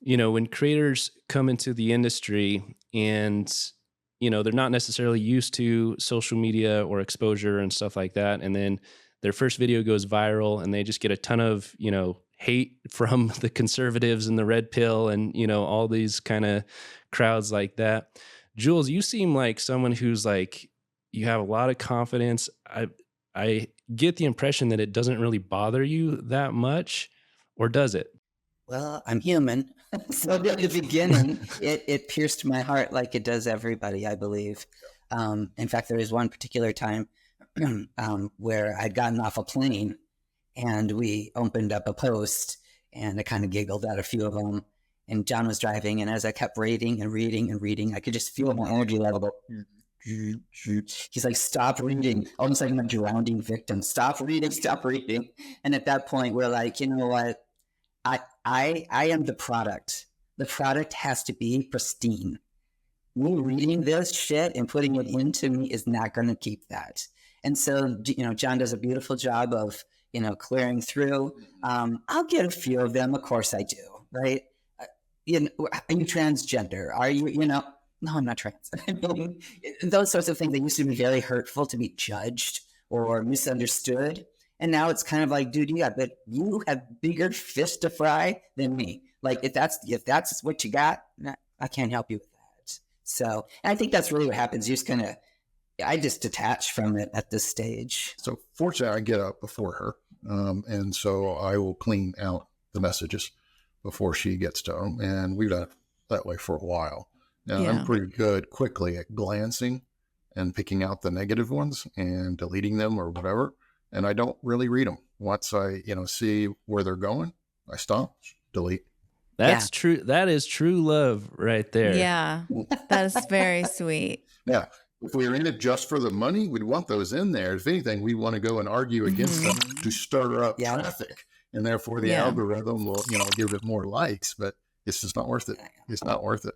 when creators come into the industry and, they're not necessarily used to social media or exposure and stuff like that. And then their first video goes viral and they just get a ton of, hate from the conservatives and the red pill and, all these kind of crowds like that. Jules, you seem like someone who's like, you have a lot of confidence. I get the impression that it doesn't really bother you that much, or does it? Well, I'm human. So at the beginning, it pierced my heart like it does everybody, I believe. In fact, there was one particular time where I'd gotten off a plane and we opened up a post and I kind of giggled at a few of them. And John was driving. And as I kept reading and reading and reading, I could just feel my energy level go. He's like, stop reading. Almost like I'm a drowning victim. Stop reading, stop reading. And at that point, we're like, you know what? I am the product. The product has to be pristine. Me reading this shit and putting it into me is not going to keep that. And so, John does a beautiful job of, clearing through. I'll get a few of them. Of course I do. Right. Are you transgender? Are you, no, I'm not trans. Those sorts of things that used to be very hurtful to be judged or misunderstood. And now it's kind of like, dude, you have bigger fish to fry than me. Like if that's what you got, I can't help you with that. So, and I think that's really what happens. I just detach from it at this stage. So fortunately, I get up before her. And so I will clean out the messages before she gets to them. And we've done it that way for a while. Now, I'm pretty good quickly at glancing and picking out the negative ones and deleting them or whatever. And I don't really read them. Once I, see where they're going, I stop, delete. That's true. That is true love right there. Yeah, that is very sweet. Yeah. If we were in it just for the money, we'd want those in there. If anything, we want to go and argue against them to stir up traffic. And therefore the algorithm will, give it more likes, but it's just not worth it. It's not worth it.